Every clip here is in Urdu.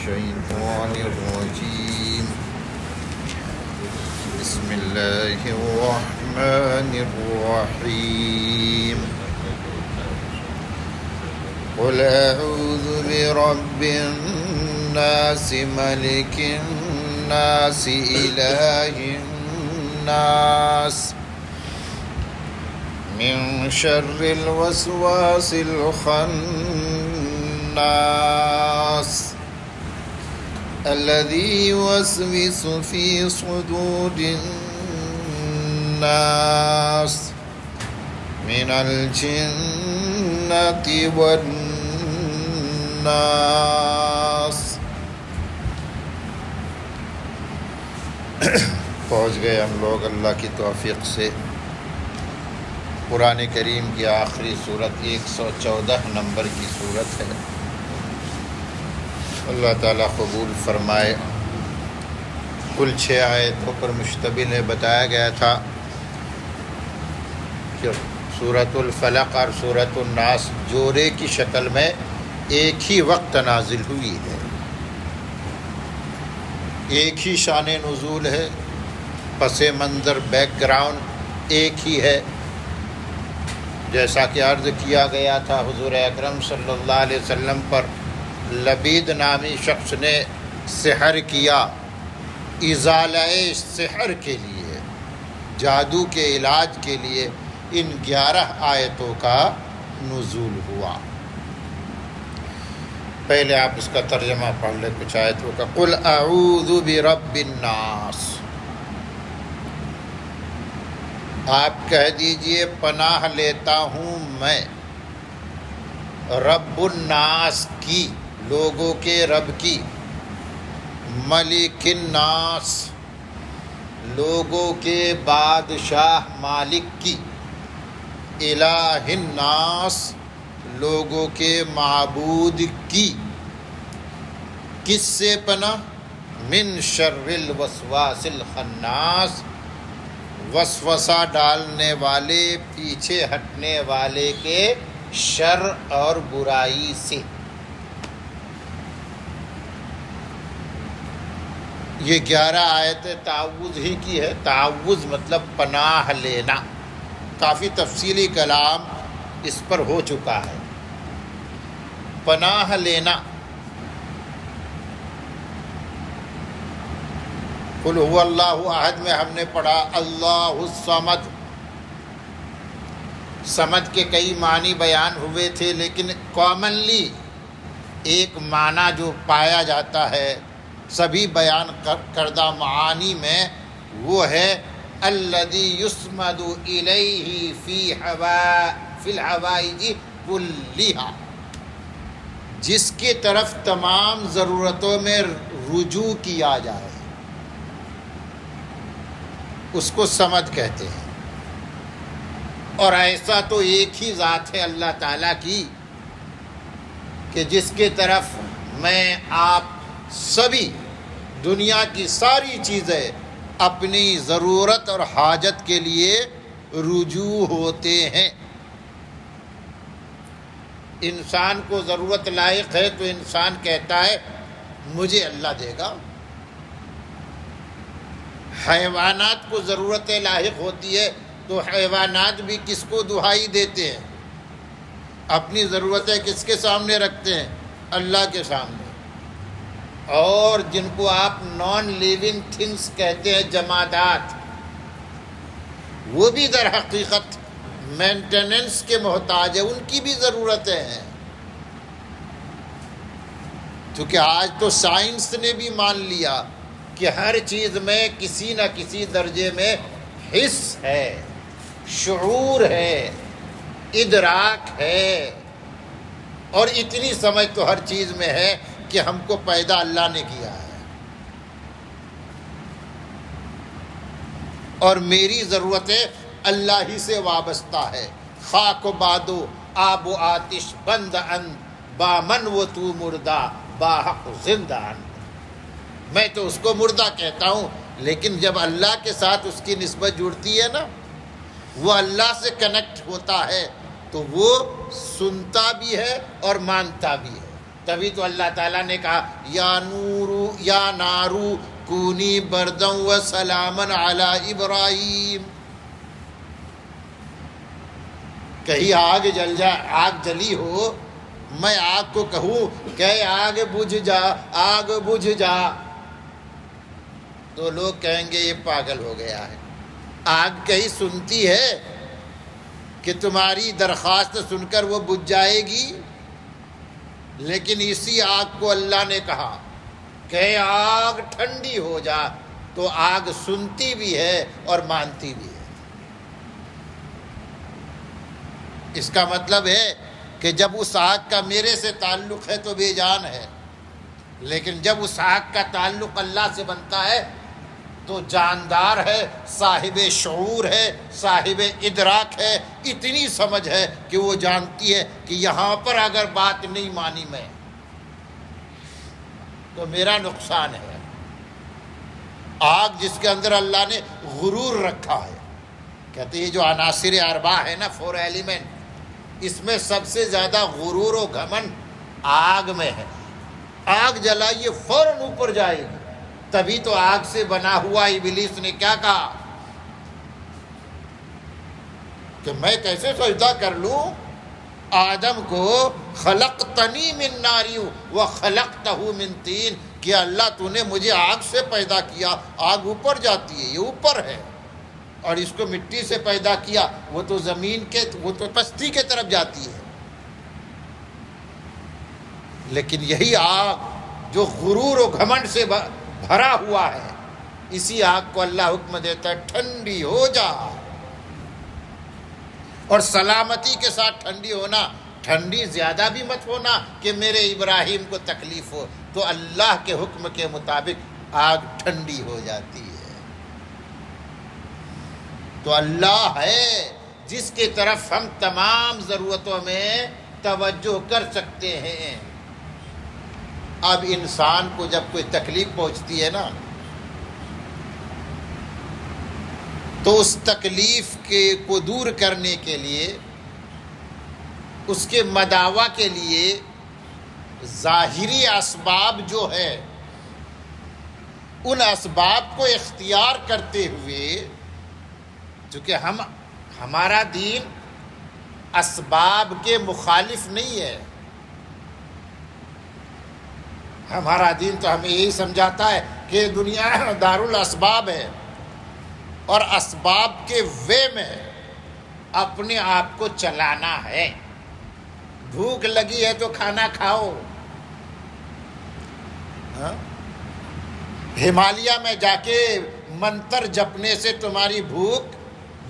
الشيطان الرجيم بسم الله الرحمن الرحيم قل أعوذ برب الناس ملك الناس إله الناس من شر الوسواس الخناس الذي يوسوس في صدور الناس من الجنة والناس۔ پہنچ گئے ہم لوگ اللہ کی توفیق سے قرآن کریم کی آخری صورت 114 نمبر کی صورت ہے۔ اللہ تعالیٰ قبول فرمائے۔ کل 6 آیتوں پر مشتمل ہے۔ بتایا گیا تھا کہ سورۃ الفلق اور سورۃ الناس جوڑے کی شکل میں ایک ہی وقت نازل ہوئی ہے، ایک ہی شان نزول ہے، پس منظر بیک گراؤنڈ ایک ہی ہے۔ جیسا کہ عرض کیا گیا تھا، حضور اکرم صلی اللہ علیہ وسلم پر لبید نامی شخص نے سحر کیا، ازالہ سحر کے لیے، جادو کے علاج کے لیے ان 11 آیتوں کا نزول ہوا۔ پہلے آپ اس کا ترجمہ پڑھ لیں کچھ آیتوں کا۔ قل اعوذ برب الناس، آپ کہہ دیجئے پناہ لیتا ہوں میں رب الناس کی، لوگوں کے رب کی، ملک الناس، لوگوں کے بادشاہ مالک کی، الہ الناس، لوگوں کے معبود کی۔ کس سے پناہ؟ من شر الوسواس الخناس، وسوسہ ڈالنے والے، پیچھے ہٹنے والے کے شر اور برائی سے۔ یہ 11 آیتیں تعوذ ہی کی ہے۔ تعوذ مطلب پناہ لینا، کافی تفصیلی کلام اس پر ہو چکا ہے۔ پناہ لینا، قل هو اللہ احد میں ہم نے پڑھا اللہ الصمد۔ صمد کے کئی معنی بیان ہوئے تھے، لیکن کامنلی ایک معنی جو پایا جاتا ہے سبھی بیان کردہ معانی میں، وہ ہے الذی یصمد الیہ فی الحوائج کلھا، جس کی طرف تمام ضرورتوں میں رجوع کیا جائے، اس کو صمد کہتے ہیں۔ اور ایسا تو ایک ہی ذات ہے اللہ تعالیٰ کی کہ جس کی طرف میں آپ سبھی دنیا کی ساری چیزیں اپنی ضرورت اور حاجت کے لیے رجوع ہوتے ہیں۔ انسان کو ضرورت لاحق ہے تو انسان کہتا ہے مجھے اللہ دے گا۔ حیوانات کو ضرورت لاحق ہوتی ہے تو حیوانات بھی کس کو دہائی دیتے ہیں؟ اپنی ضرورتیں کس کے سامنے رکھتے ہیں؟ اللہ کے سامنے۔ اور جن کو آپ نان لیونگ تھنگس کہتے ہیں، جمادات، وہ بھی در حقیقت مینٹیننس کے محتاج ہے، ان کی بھی ضرورتیں ہیں۔ کیونکہ آج تو سائنس نے بھی مان لیا کہ ہر چیز میں کسی نہ کسی درجے میں حس ہے، شعور ہے، ادراک ہے، اور اتنی سمجھ تو ہر چیز میں ہے کہ ہم کو پیدا اللہ نے کیا ہے، اور میری ضرورتیں اللہ ہی سے وابستہ ہے۔ خاک و بادو، آب و آتش، بند اند، بامن و تو مردہ، باحق زندہ اند۔ میں تو اس کو مردہ کہتا ہوں، لیکن جب اللہ کے ساتھ اس کی نسبت جڑتی ہے نا، وہ اللہ سے کنیکٹ ہوتا ہے تو وہ سنتا بھی ہے اور مانتا بھی ہے۔ تبھی تو اللہ تعالیٰ نے کہا یا نارو کونی بردم و سلامن علی ابراہیم. کہیں آگ جلی ہو، میں آگ کو کہوں کہ آگ بجھ جا، آگ بجھ جا، تو لوگ کہیں گے یہ پاگل ہو گیا ہے. آگ کہیں سنتی ہے کہ تمہاری درخواست سن کر وہ بجھ جائے گی؟ لیکن اسی آگ کو اللہ نے کہا کہ آگ ٹھنڈی ہو جا، تو آگ سنتی بھی ہے اور مانتی بھی ہے. اس کا مطلب ہے کہ جب اس آگ کا میرے سے تعلق ہے تو بے جان ہے، لیکن جب اس آگ کا تعلق اللہ سے بنتا ہے تو جاندار ہے، صاحب شعور ہے، صاحب ادراک ہے، اتنی سمجھ ہے کہ وہ جانتی ہے کہ یہاں پر اگر بات نہیں مانی میں تو میرا نقصان ہے. آگ جس کے اندر اللہ نے غرور رکھا ہے، کہتے ہیں یہ جو عناصر اربع ہے نا، 4 ایلیمنٹ، اس میں سب سے زیادہ غرور و گھمنڈ آگ میں ہے. آگ جلائیے فوراً اوپر جائے گی. تبھی تو آگ سے بنا ہوا ابلیس نے کیا کہا کہ میں کیسے سجدہ کر لوں آدم کو، خلقتنی من نار وخلقتہ من طین، کہ اللہ تو نے مجھے آگ سے پیدا کیا. آگ اوپر جاتی ہے، یہ اوپر ہے، اور اس کو مٹی سے پیدا کیا، وہ تو زمین کے، وہ تو پستی کے طرف جاتی ہے. لیکن یہی آگ جو غرور و گھمنڈ سے بھرا ہوا ہے، اسی آگ کو اللہ حکم دیتا ہے ٹھنڈی ہو جا. اور سلامتی کے ساتھ ٹھنڈی ہونا، ٹھنڈی زیادہ بھی مت ہونا کہ میرے ابراہیم کو تکلیف ہو. تو اللہ کے حکم کے مطابق آگ ٹھنڈی ہو جاتی ہے. تو اللہ ہے جس کی طرف ہم تمام ضرورتوں میں توجہ کر سکتے ہیں. اب انسان کو جب کوئی تکلیف پہنچتی ہے نا، تو اس تکلیف کو دور کرنے کے لیے، اس کے مداوا کے لیے ظاہری اسباب جو ہے، ان اسباب کو اختیار کرتے ہوئے، چونکہ ہمارا دین اسباب کے مخالف نہیں ہے. ہمارا دین تو ہمیں یہی سمجھاتا ہے کہ دنیا دار الاسباب ہے، اور اسباب کے وے میں اپنے آپ کو چلانا ہے. بھوک لگی ہے تو کھانا کھاؤ. ہمالیہ میں جا کے منتر جپنے سے تمہاری بھوک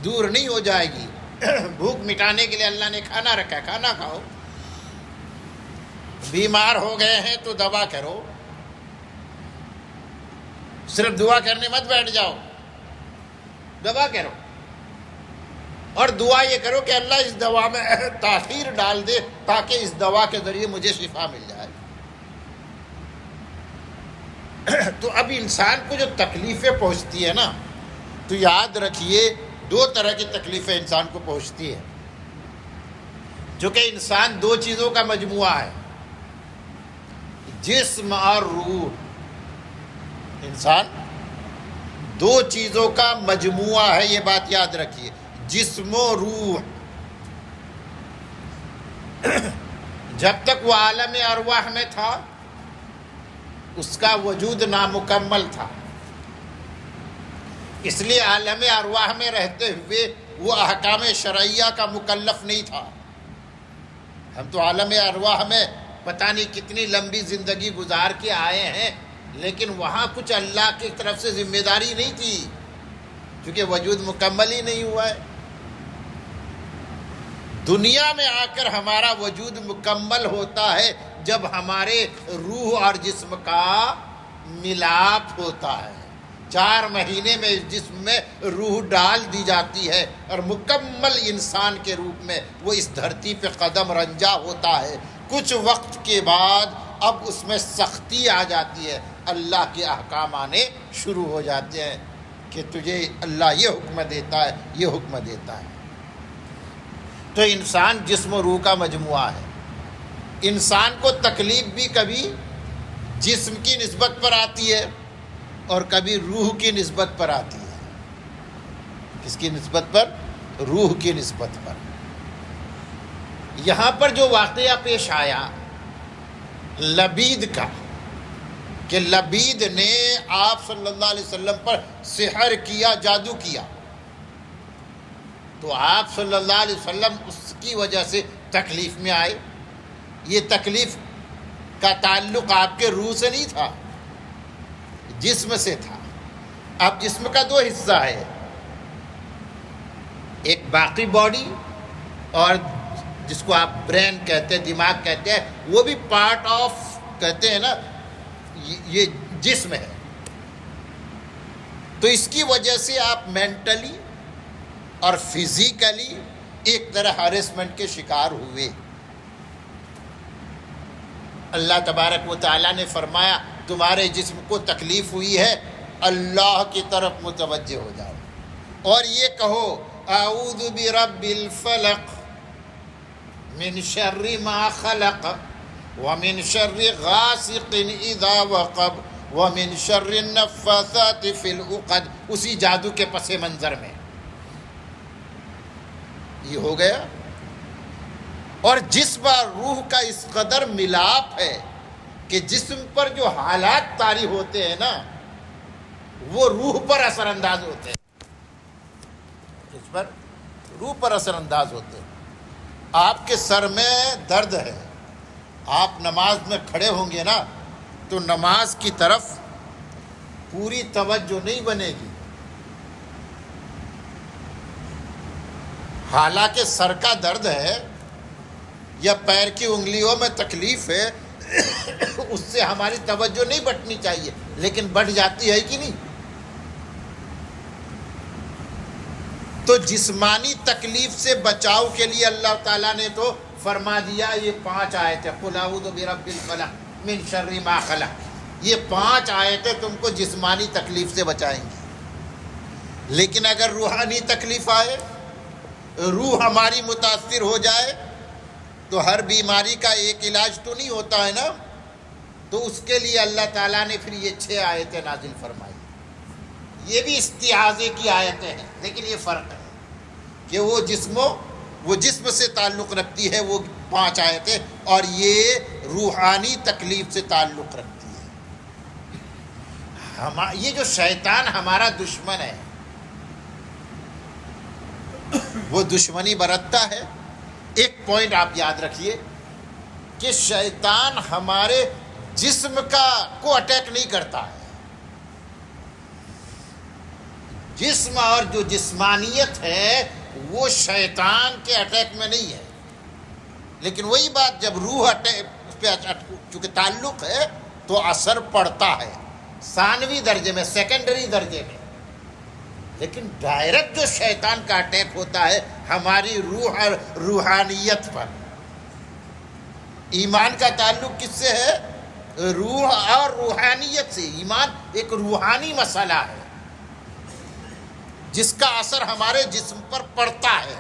دور نہیں ہو جائے گی. بھوک مٹانے کے لیے اللہ نے کھانا رکھا ہے، کھانا کھاؤ. بیمار ہو گئے ہیں تو دوا کرو. صرف دعا کرنے مت بیٹھ جاؤ، دوا کرو. اور دعا یہ کرو کہ اللہ اس دوا میں تاثیر ڈال دے تاکہ اس دوا کے ذریعے مجھے شفا مل جائے. تو اب انسان کو جو تکلیفیں پہنچتی ہے نا، تو یاد رکھیے 2 طرح کی تکلیفیں انسان کو پہنچتی ہے. جو کہ انسان 2 چیزوں کا مجموعہ ہے، جسم اور روح. انسان 2 چیزوں کا مجموعہ ہے، یہ بات یاد رکھیے، جسم و روح. جب تک وہ عالم ارواح میں تھا اس کا وجود نامکمل تھا، اس لیے عالم ارواح میں رہتے ہوئے وہ احکام شرعیہ کا مکلف نہیں تھا. ہم تو عالم ارواح میں پتہ نہیں کتنی لمبی زندگی گزار کے آئے ہیں، لیکن وہاں کچھ اللہ کی طرف سے ذمہ داری نہیں تھی، کیونکہ وجود مکمل ہی نہیں ہوا ہے. دنیا میں آ کر ہمارا وجود مکمل ہوتا ہے جب ہمارے روح اور جسم کا ملاپ ہوتا ہے. 4 مہینے میں اس جسم میں روح ڈال دی جاتی ہے اور مکمل انسان کے روپ میں وہ اس دھرتی پہ قدم رنجا ہوتا ہے. کچھ وقت کے بعد اب اس میں سختی آ جاتی ہے، اللہ کے احکام آنے شروع ہو جاتے ہیں کہ تجھے اللہ یہ حکم دیتا ہے، یہ حکم دیتا ہے. تو انسان جسم و روح کا مجموعہ ہے. انسان کو تکلیف بھی کبھی جسم کی نسبت پر آتی ہے اور کبھی روح کی نسبت پر آتی ہے. کس کی نسبت پر؟ روح کی نسبت پر. یہاں پر جو واقعہ پیش آیا لبید کا، کہ لبید نے آپ صلی اللہ علیہ وسلم پر سحر کیا، جادو کیا، تو آپ صلی اللہ علیہ وسلم اس کی وجہ سے تکلیف میں آئے. یہ تکلیف کا تعلق آپ کے روح سے نہیں تھا، جسم سے تھا. اب جسم کا دو حصہ ہے، ایک باقی باڈی اور جس کو آپ برین کہتے ہیں، دماغ کہتے ہیں، وہ بھی پارٹ آف کہتے ہیں نا، یہ جسم ہے. تو اس کی وجہ سے آپ مینٹلی اور فزیکلی ایک طرح ہریسمنٹ کے شکار ہوئے. اللہ تبارک و تعالیٰ نے فرمایا تمہارے جسم کو تکلیف ہوئی ہے، اللہ کی طرف متوجہ ہو جاؤ اور یہ کہو اعوذ برب الفلق من شر ما خلق ومن شر غاسق اذا وقب ومن شر النفاثات فی العقد. اسی جادو کے پس منظر میں یہ ہو گیا. اور جسم اور روح کا اس قدر ملاپ ہے کہ جسم پر جو حالات طاری ہوتے ہیں نا وہ روح پر اثر انداز ہوتے ہیں، اس پر روح پر اثر انداز ہوتے ہیں. آپ کے سر میں درد ہے، آپ نماز میں کھڑے ہوں گے نا تو نماز کی طرف پوری توجہ نہیں بنے گی، حالانکہ سر کا درد ہے یا پیر کی انگلیوں میں تکلیف ہے اس سے ہماری توجہ نہیں بٹنی چاہیے، لیکن بٹ جاتی ہے کہ نہیں. تو جسمانی تکلیف سے بچاؤ کے لیے اللہ تعالیٰ نے تو فرما دیا یہ 5 آیتیں، قل اعوذ برب الفلق من شر ما خلق. یہ 5 آیتیں تم کو جسمانی تکلیف سے بچائیں گی. لیکن اگر روحانی تکلیف آئے، روح ہماری متاثر ہو جائے، تو ہر بیماری کا ایک علاج تو نہیں ہوتا ہے نا، تو اس کے لیے اللہ تعالیٰ نے پھر یہ 6 آیتیں نازل فرمائی. یہ بھی استعاذے کی آیتیں ہیں، لیکن یہ فرق ہے کہ وہ جسم سے تعلق رکھتی ہے وہ 5 آیتیں، اور یہ روحانی تکلیف سے تعلق رکھتی ہے. یہ جو شیطان ہمارا دشمن ہے وہ دشمنی برتتا ہے. ایک پوائنٹ آپ یاد رکھیے کہ شیطان ہمارے جسم کو اٹیک نہیں کرتا ہے. جسم اور جو جسمانیت ہے وہ شیطان کے اٹیک میں نہیں ہے، لیکن وہی بات جب روح اس پہ چونکہ تعلق ہے تو اثر پڑتا ہے ثانوی درجے میں، سیکنڈری درجے میں. لیکن ڈائریکٹ جو شیطان کا اٹیک ہوتا ہے ہماری روح اور روحانیت پر. ایمان کا تعلق کس سے ہے؟ روح اور روحانیت سے. ایمان ایک روحانی مسئلہ ہے جس کا اثر ہمارے جسم پر پڑتا ہے،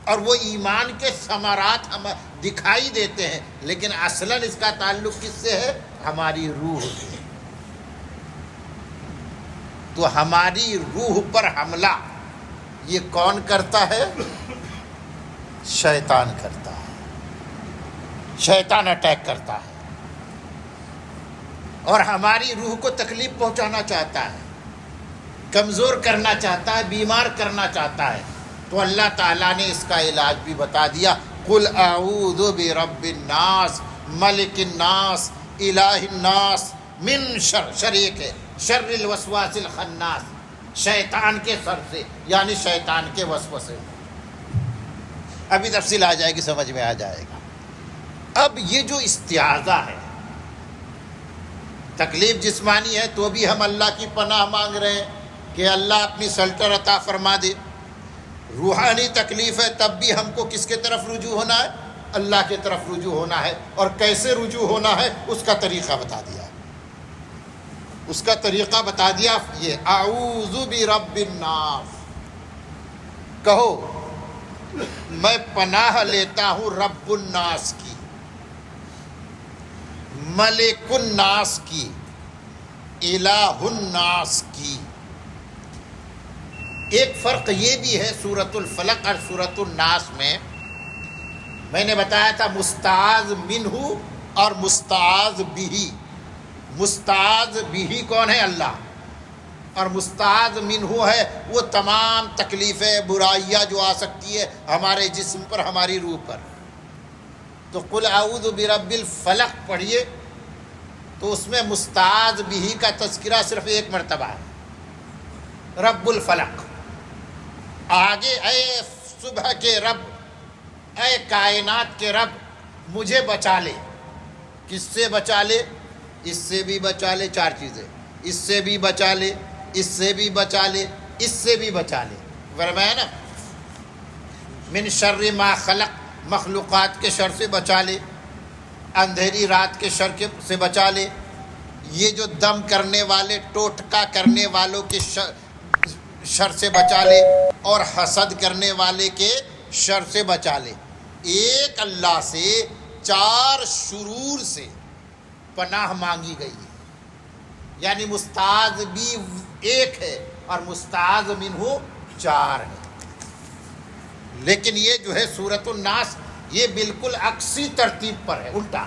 اور وہ ایمان کے ثمرات ہمیں دکھائی دیتے ہیں، لیکن اصلاً اس کا تعلق کس سے ہے؟ ہماری روح سے. تو ہماری روح پر حملہ یہ کون کرتا ہے؟ شیطان کرتا ہے. شیطان اٹیک کرتا ہے اور ہماری روح کو تکلیف پہنچانا چاہتا ہے، کمزور کرنا چاہتا ہے، بیمار کرنا چاہتا ہے. تو اللہ تعالیٰ نے اس کا علاج بھی بتا دیا. قل اعوذ برب الناس ملک الناس الہ الناس من شر الوسواس الخناس، شیطان کے شر سے، یعنی شیطان کے وسوسے. ابھی تفصیل آ جائے گی، سمجھ میں آ جائے گا. اب یہ جو استعاذہ ہے، تکلیف جسمانی ہے تو بھی ہم اللہ کی پناہ مانگ رہے ہیں کہ اللہ اپنی سلطنت عطا فرما دے. روحانی تکلیف ہے تب بھی ہم کو کس کے طرف رجوع ہونا ہے؟ اللہ کی طرف رجوع ہونا ہے. اور کیسے رجوع ہونا ہے اس کا طریقہ بتا دیا. اس کا طریقہ بتا دیا یہ اعوذ برب الناس. کہو میں پناہ لیتا ہوں رب الناس کی. ملک الناس کی، الہ الناس کی۔ ایک فرق یہ بھی ہے سورۃ الفلق اور سورۃ الناس میں نے بتایا تھا مستعاذ منہ اور مستعاذ بہ۔ مستعاذ بہ کون ہے؟ اللہ، اور مستعاذ منہ ہے وہ تمام تکلیفیں، برائیاں جو آ سکتی ہے ہمارے جسم پر، ہماری روح پر۔ تو قل اعوذ برب الفلق پڑھیے تو اس میں مستعاذ بہ کا تذکرہ صرف ایک مرتبہ ہے، رب الفلق۔ آگے اے صبح کے رب، اے کائنات کے رب مجھے بچا لے۔ کس سے بچا لے؟ اس سے بھی بچا لے، چار چیزیں، اس سے بھی بچا لے، اس سے بھی بچا لے، اس سے بھی بچا لے۔ فرمایا نا من شر ما خلق، مخلوقات کے شر سے بچا لے، اندھیری رات کے شر سے بچا لے، یہ جو دم کرنے والے، ٹوٹکا کرنے والوں کے شر سے بچا لے، اور حسد کرنے والے کے شر سے بچا لے۔ ایک اللہ سے چار شرور سے پناہ مانگی گئی ہے، یعنی مستعاذ بھی ایک ہے اور مستعاذ منہ چار ہے۔ لیکن یہ جو ہے سورۃ الناس یہ بالکل عکسی ترتیب پر ہے، الٹا۔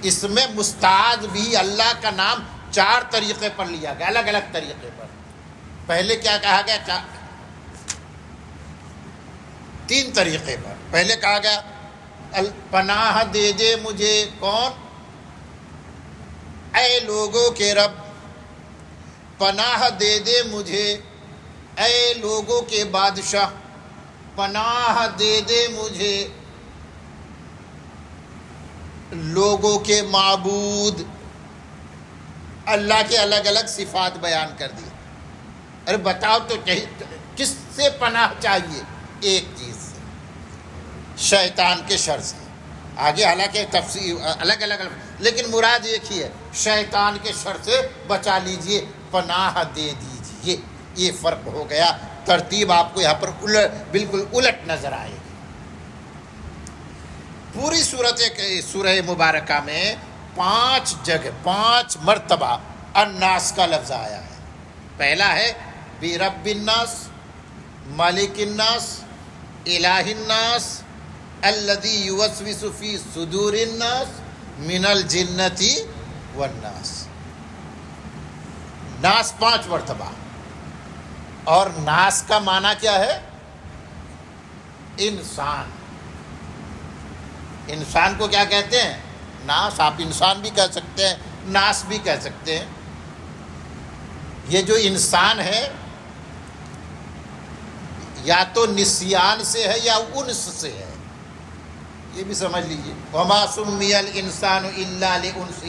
اس میں مستعاذ بھی اللہ کا نام چار طریقے پر لیا گیا، الگ الگ طریقے پر۔ پہلے کیا کہا گیا؟ تین طریقے پر۔ پہلے کہا گیا پناہ دے دے مجھے کون؟ اے لوگوں کے رب پناہ دے دے مجھے، اے لوگوں کے بادشاہ پناہ دے دے مجھے، لوگوں کے معبود۔ اللہ کے الگ الگ صفات بیان کر دی۔ ارے بتاؤ تو کس سے پناہ چاہیے؟ ایک چیز سے، شیطان کے شر سے۔ آگے حالانکہ تفسیر الگ الگ، لیکن مراد ایک ہی ہے، شیطان کے شر سے بچا لیجئے، پناہ دے دیجئے۔ یہ فرق ہو گیا، ترتیب آپ کو یہاں پر بالکل الٹ نظر آئے گی۔ پوری سورہ مبارکہ میں 5 جگہ 5 مرتبہ الناس کا لفظ آیا ہے۔ پہلا ہے برب الناس، مالک الناس، الہ الناس، الذی یوسوس فی صدور الناس من الجنۃ والناس۔ ناس 5 مرتبہ۔ اور ناس کا معنی کیا ہے؟ انسان۔ انسان کو کیا کہتے ہیں؟ ناس۔ آپ انسان بھی کہہ سکتے ہیں، ناس بھی کہہ سکتے ہیں۔ یہ جو انسان ہے یا تو نسیان سے ہے یا انس سے ہے، یہ بھی سمجھ لیجیے۔ وما سمی الانسان الا لانس،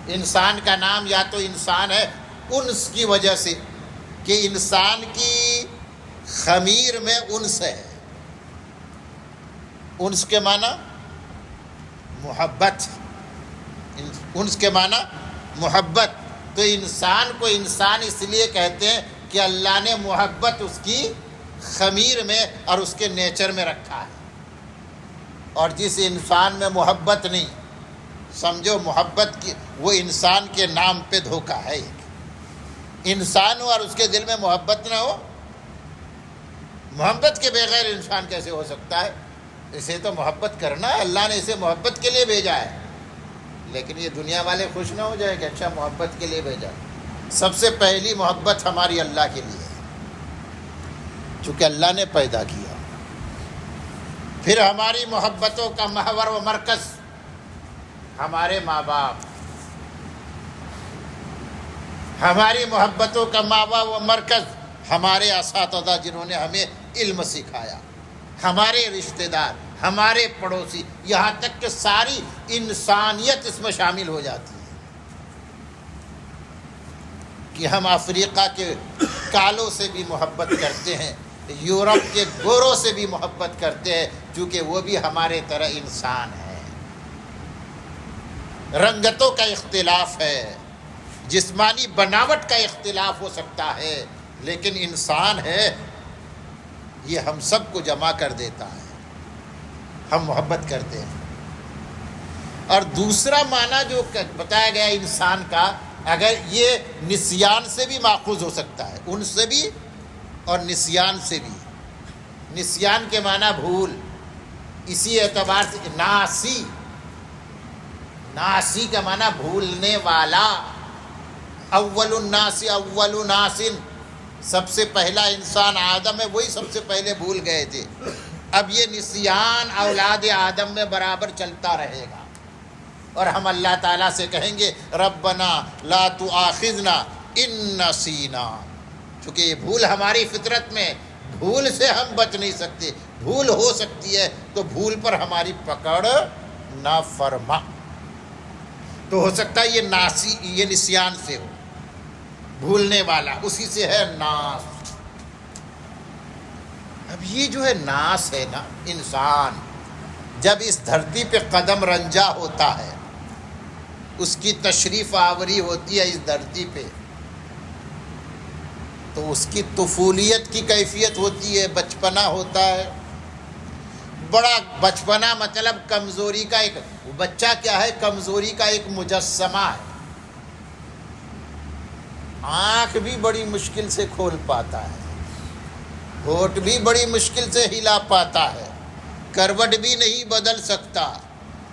انسان کا نام یا تو انسان ہے انس کی وجہ سے کہ انسان کی خمیر میں انس ہے۔ انس کے معنی محبت، انس کے معنی محبت۔ تو انسان کو انسان اس لیے کہتے ہیں کہ اللہ نے محبت اس کی خمیر میں اور اس کے نیچر میں رکھا ہے۔ اور جس انسان میں محبت نہیں، سمجھو محبت کی، وہ انسان کے نام پہ دھوکہ ہے۔ انسان ہو اور اس کے دل میں محبت نہ ہو، محبت کے بغیر انسان کیسے ہو سکتا ہے؟ اسے تو محبت کرنا ہے، اللہ نے اسے محبت کے لیے بھیجا ہے۔ لیکن یہ دنیا والے خوش نہ ہو جائے کہ اچھا محبت کے لیے بھیجا۔ سب سے پہلی محبت ہماری اللہ کے لیے ہے، چونکہ اللہ نے پیدا کیا۔ پھر ہماری محبتوں کا محور و مرکز ہمارے ماں باپ، ہماری محبتوں کا محور و مرکز ہمارے اساتذہ جنہوں نے ہمیں علم سکھایا، ہمارے رشتہ دار، ہمارے پڑوسی، یہاں تک کہ ساری انسانیت اس میں شامل ہو جاتی ہے کہ ہم افریقہ کے کالوں سے بھی محبت کرتے ہیں، یورپ کے گوروں سے بھی محبت کرتے ہیں، چونکہ وہ بھی ہمارے طرح انسان ہیں۔ رنگتوں کا اختلاف ہے، جسمانی بناوٹ کا اختلاف ہو سکتا ہے، لیکن انسان ہے، یہ ہم سب کو جمع کر دیتا ہے۔ ہم محبت کرتے ہیں۔ اور دوسرا معنی جو بتایا گیا انسان کا، اگر یہ نسیان سے بھی ماخوذ ہو سکتا ہے، ان سے بھی اور نسیان سے بھی۔ نسیان کے معنی بھول، اسی اعتبار سے ناسی، ناسی کا معنی بھولنے والا۔ اول الناس اول ناس، سب سے پہلا انسان آدم ہے، وہی سب سے پہلے بھول گئے تھے۔ اب یہ نسیان اولاد آدم میں برابر چلتا رہے گا، اور ہم اللہ تعالیٰ سے کہیں گے ربنا لا تؤاخذنا ان نسینا، چونکہ یہ بھول ہماری فطرت میں، بھول سے ہم بچ نہیں سکتے، بھول ہو سکتی ہے تو بھول پر ہماری پکڑ نہ فرما۔ تو ہو سکتا ہے یہ ناسی، یہ نسیان سے ہو، بھولنے والا، اسی سے ہے ناس۔ اب یہ جو ہے ناس ہے نا، انسان جب اس دھرتی پہ قدم رنجا ہوتا ہے، اس کی تشریف آوری ہوتی ہے اس دھرتی پہ، تو اس کی طفولیت کی کیفیت ہوتی ہے، بچپنا ہوتا ہے، بڑا بچپنا مطلب کمزوری کا ایک، بچہ کیا ہے، کمزوری کا ایک مجسمہ ہے۔ آنکھ بھی بڑی مشکل سے کھول پاتا ہے، ہونٹ بھی بڑی مشکل سے ہلا پاتا ہے، کروٹ بھی نہیں بدل سکتا،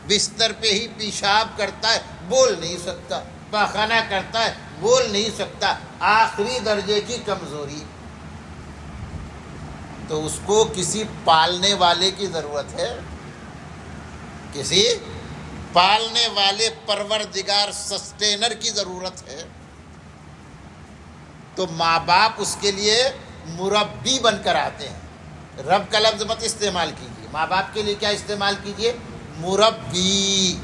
بستر پہ ہی پیشاب کرتا ہے، بول نہیں سکتا، پاخانہ کرتا ہے، بول نہیں سکتا، آخری درجے کی کمزوری۔ تو اس کو کسی پالنے والے کی ضرورت ہے، کسی پالنے والے پروردگار سسٹینر کی ضرورت ہے۔ تو ماں باپ اس کے لیے مربی بن کر آتے ہیں۔ رب کا لفظ مت استعمال کیجیے، ماں باپ کے لیے کیا استعمال کیجیے، مربی،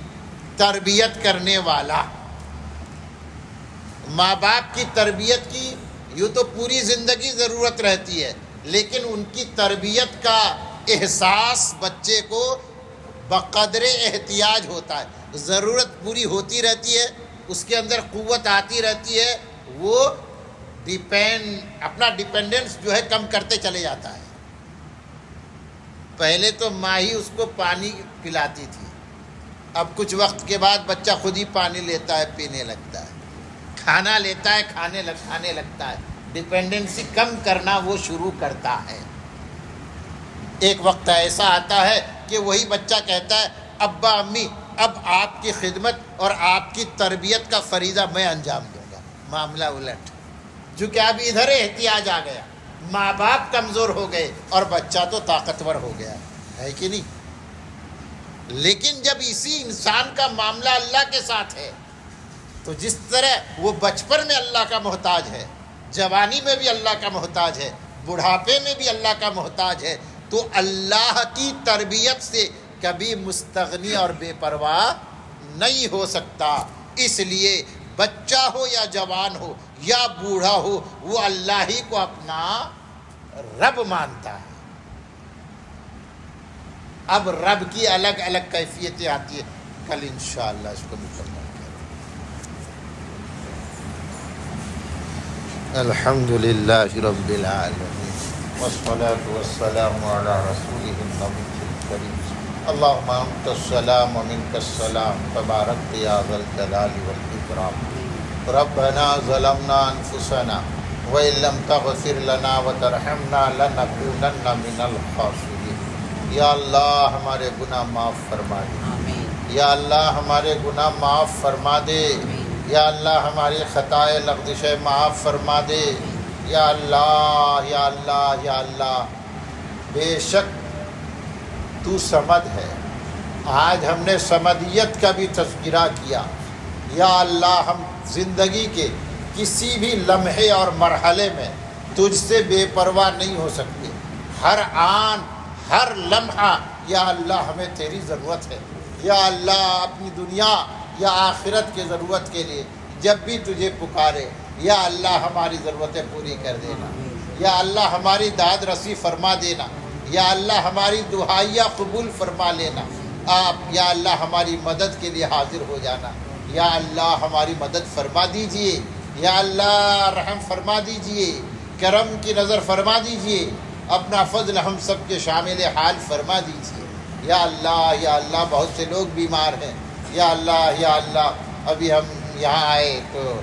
تربیت کرنے والا۔ ماں باپ کی تربیت کی یوں تو پوری زندگی ضرورت رہتی ہے، لیکن ان کی تربیت کا احساس بچے کو بقدر احتیاج ہوتا ہے، ضرورت پوری ہوتی رہتی ہے، اس کے اندر قوت آتی رہتی ہے، وہ اپنا ڈیپینڈنس جو ہے کم کرتے چلے جاتا ہے۔ پہلے تو ماں ہی اس کو پانی پلاتی تھی، اب کچھ وقت کے بعد بچہ خود ہی پانی لیتا ہے، پینے لگتا ہے، کھانا لیتا ہے، کھانے لگتا ہے، ڈیپینڈنسی کم کرنا وہ شروع کرتا ہے۔ ایک وقت ایسا آتا ہے کہ وہی بچہ کہتا ہے ابا امی اب آپ کی خدمت اور آپ کی تربیت کا فریضہ میں انجام دوں گا۔ معاملہ الٹ، چونکہ اب ادھر احتیاج آ گیا، ماں باپ کمزور ہو گئے اور بچہ تو طاقتور ہو گیا ہے کہ نہیں؟ لیکن جب اسی انسان کا معاملہ اللہ کے ساتھ ہے تو جس طرح وہ بچپن میں اللہ کا محتاج ہے، جوانی میں بھی اللہ کا محتاج ہے، بڑھاپے میں بھی اللہ کا محتاج ہے، تو اللہ کی تربیت سے کبھی مستغنی اور بے پرواہ نہیں ہو سکتا۔ اس لیے بچہ ہو یا جوان ہو یا بوڑھا ہو، وہ اللہ ہی کو اپنا رب مانتا ہے۔ اب رب کی الگ الگ کیفیتیں آتی ہیں، کل انشاءاللہ اس کو مکمل الحمدللہ رب العالمین والصلاة والسلام علی رسولہ النبی الکریم اللہم انت السلام ومنک السلام تبارک یا ذا الجلال والاکرام ربنا ظلمنا انفسنا وإن لم تغفر لنا وترحمنا لنکونن من الخاسرین۔ یا اللہ ہمارے گناہ معاف فرما دے، یا اللہ ہمارے گناہ معاف فرما دے، یا اللہ ہماری خطائے لغزشیں معاف فرما دے، یا اللہ یا اللہ یا اللہ۔ بے شک تو صمد ہے، آج ہم نے صمدیت کا بھی تذکرہ کیا۔ یا اللہ ہم زندگی کے کسی بھی لمحے اور مرحلے میں تجھ سے بے پرواہ نہیں ہو سکتے، ہر آن ہر لمحہ یا اللہ ہمیں تیری ضرورت ہے۔ یا اللہ اپنی دنیا یا آخرت کے ضرورت کے لیے جب بھی تجھے پکارے، یا اللہ ہماری ضرورتیں پوری کر دینا، یا اللہ ہماری داد رسی فرما دینا، یا اللہ ہماری دعائیہ قبول فرما لینا۔ آپ یا اللہ ہماری مدد کے لیے حاضر ہو جانا، یا اللہ ہماری مدد فرما دیجئے، یا اللہ رحم فرما دیجئے، کرم کی نظر فرما دیجئے، اپنا فضل ہم سب کے شامل حال فرما دیجئے۔ یا اللہ بہت سے لوگ بیمار ہیں، یا اللہ ابھی ہم یہاں آئے تو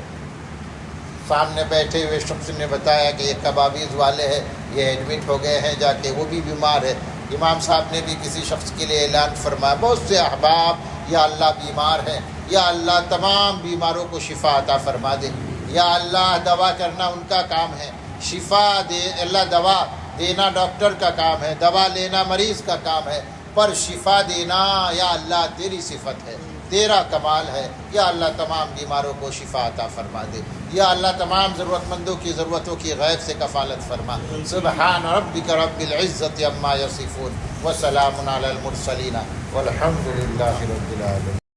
سامنے بیٹھے ہوئے شخص نے بتایا کہ یہ کبابیز والے ہیں، یہ ایڈمٹ ہو گئے ہیں جا کے، وہ بھی بیمار ہے۔ امام صاحب نے بھی کسی شخص کے لیے اعلان فرمایا، بہت سے احباب یا اللہ بیمار ہیں، یا اللہ تمام بیماروں کو شفا عطا فرما دے، یا اللہ دوا کرنا ان کا کام ہے، شفا دے اللہ، دوا دینا ڈاکٹر کا کام ہے، دوا لینا مریض کا کام ہے، پر شفا دینا یا اللہ تیری صفت ہے، تیرا کمال ہے، یا اللہ تمام بیماروں کو شفا عطا فرما دے، یا اللہ تمام ضرورت مندوں کی ضرورتوں کی غیب سے کفالت فرما۔ سبحان ربک رب العزت عما یصفون وسلام علی المرسلین والحمد للہ رب العالمین۔